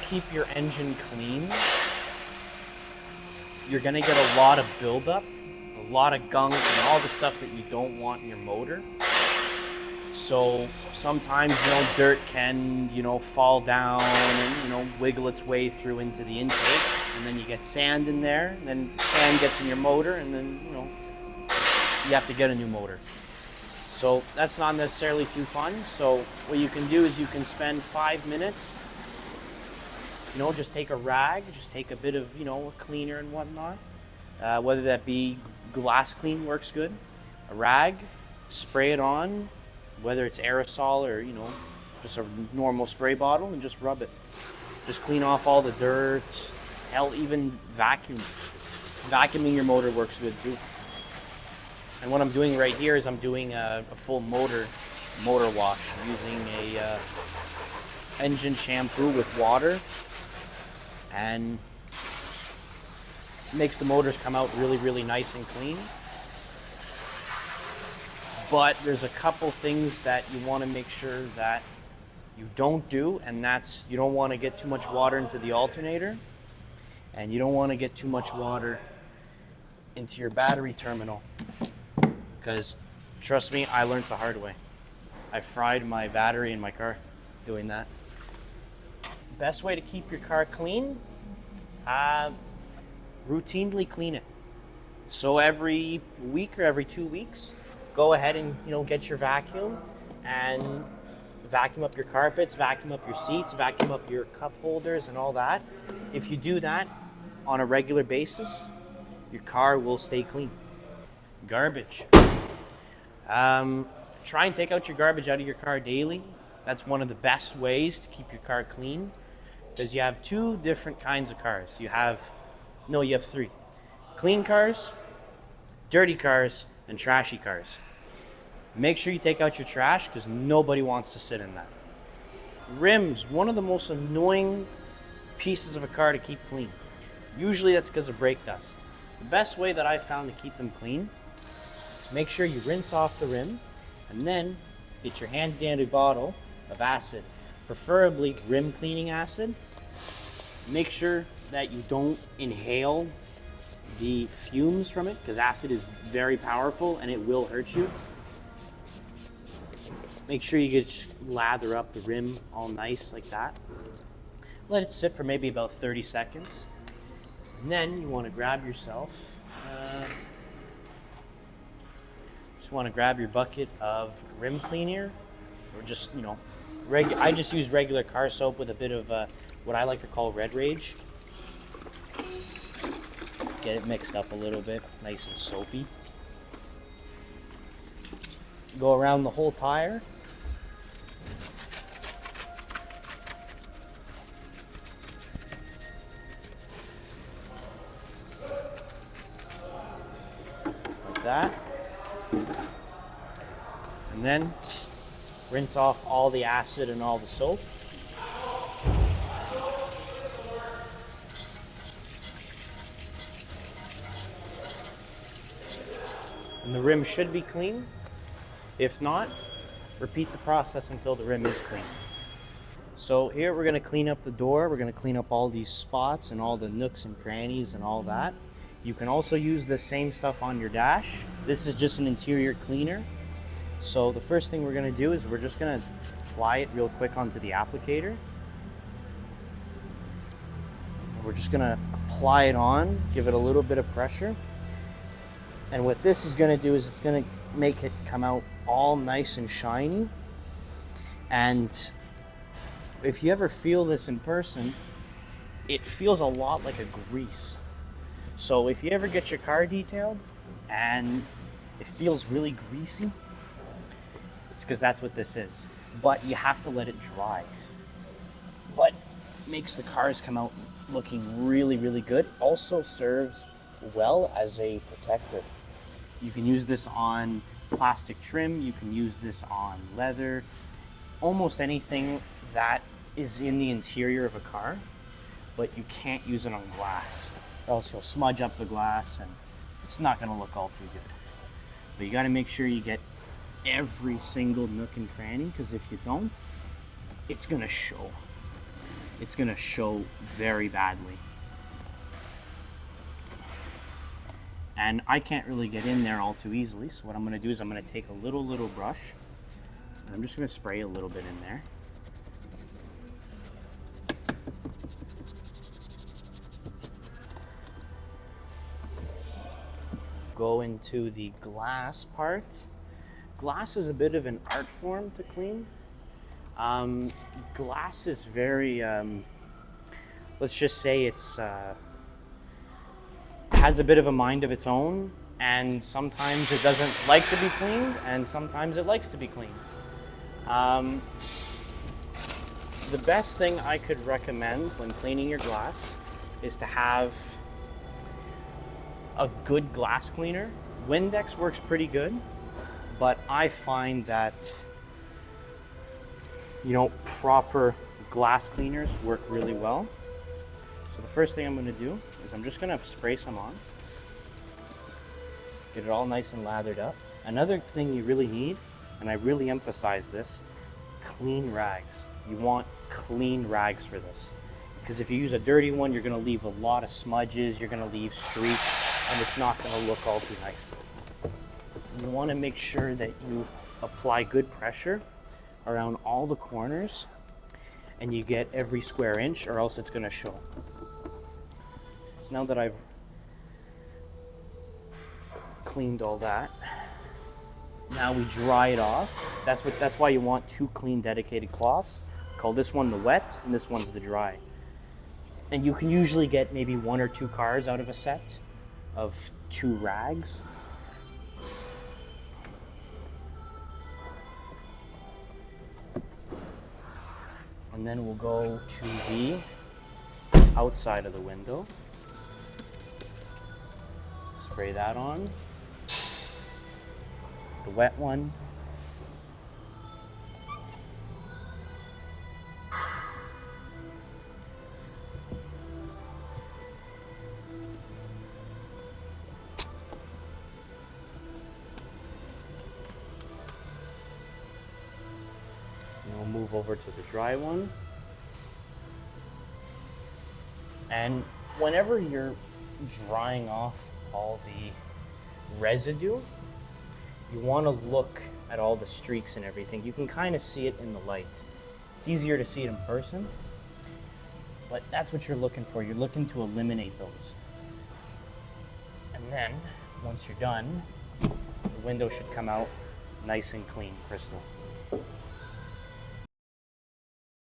Keep your engine clean, you're gonna get a lot of buildup, a lot of gunk, and all the stuff that you don't want in your motor. So sometimes, dirt can, fall down and, wiggle its way through into the intake, and then you get sand in there, and then sand gets in your motor, and then, you have to get a new motor. So that's not necessarily too fun. So what you can do is you can spend 5 minutes, just take a rag, just take a bit of, a cleaner and whatnot. Whether that be glass clean works good. A rag, spray it on, whether it's aerosol or, just a normal spray bottle, and just rub it. Just clean off all the dirt. Hell, even vacuum. Vacuuming your motor works good too. And what I'm doing right here is I'm doing a full motor wash. I'm using a engine shampoo with water, and makes the motors come out really, really nice and clean. But there's a couple things that you want to make sure that you don't do, and that's you don't want to get too much water into the alternator, and you don't want to get too much water into your battery terminal. Because trust me, I learned the hard way. I fried my battery in my car doing that. Best way to keep your car clean, routinely clean it. So every week or every 2 weeks, go ahead and get your vacuum and vacuum up your carpets, vacuum up your seats, vacuum up your cup holders and all that. If you do that on a regular basis, your car will stay clean. Garbage. Try and take out your garbage out of your car daily. That's one of the best ways to keep your car clean, because you have 2 different kinds of cars. You have 3. Clean cars, dirty cars, and trashy cars. Make sure you take out your trash, because nobody wants to sit in that. Rims, one of the most annoying pieces of a car to keep clean. Usually that's because of brake dust. The best way that I've found to keep them clean, make sure you rinse off the rim, and then get your handy bottle of acid, preferably rim cleaning acid. Make sure that you don't inhale the fumes from it, because acid is very powerful and it will hurt you. Make sure you lather up the rim all nice like that. Let it sit for maybe about 30 seconds. And then you want to grab yourself your bucket of rim cleaner, or just, I just use regular car soap with a bit of what I like to call Red Rage. Get it mixed up a little bit, nice and soapy. Go around the whole tire. Like that. And then rinse off all the acid and all the soap. And the rim should be clean. If not, repeat the process until the rim is clean. So here we're going to clean up the door. We're going to clean up all these spots and all the nooks and crannies and all that. You can also use the same stuff on your dash. This is just an interior cleaner. So the first thing we're going to do is we're just going to apply it real quick onto the applicator. We're just going to apply it on, give it a little bit of pressure. And what this is going to do is it's going to make it come out all nice and shiny. And if you ever feel this in person, it feels a lot like a grease. So if you ever get your car detailed and it feels really greasy, it's because that's what this is. But you have to let it dry. But makes the cars come out looking really, really good. Also serves well as a protector. You can use this on plastic trim, you can use this on leather, almost anything that is in the interior of a car, but you can't use it on glass, or else you'll smudge up the glass and it's not going to look all too good. But you got to make sure you get every single nook and cranny, because if you don't, it's going to show. it's gonna show very badly. And I can't really get in there all too easily, so what I'm gonna do is I'm gonna take a little brush, and I'm just gonna spray a little bit in there. Go into the glass part. Glass is a bit of an art form to clean. Glass is very, let's just say it's has a bit of a mind of its own, and sometimes it doesn't like to be cleaned, and sometimes it likes to be cleaned. The best thing I could recommend when cleaning your glass is to have a good glass cleaner. Windex works pretty good, but I find that, you know, proper glass cleaners work really well. So the first thing I'm gonna do is I'm just gonna spray some on. Get it all nice and lathered up. Another thing you really need, and I really emphasize this, clean rags. You want clean rags for this. Because if you use a dirty one, you're gonna leave a lot of smudges, you're gonna leave streaks, and it's not gonna look all too nice. You wanna make sure that you apply good pressure around all the corners, and you get every square inch, or else it's gonna show. So now that I've cleaned all that, now we dry it off. That's why you want two clean dedicated cloths. Call this one the wet, and this one's the dry. And you can usually get maybe 1 or 2 cars out of a set of 2 rags. And then we'll go to the outside of the window. Spray that on. The wet one. We'll move over to the dry one. And whenever you're drying off all the residue, you want to look at all the streaks and everything. You can kind of see it in the light. It's easier to see it in person, but that's what you're looking for. You're looking to eliminate those. And then, once you're done, the window should come out nice and clean, crystal.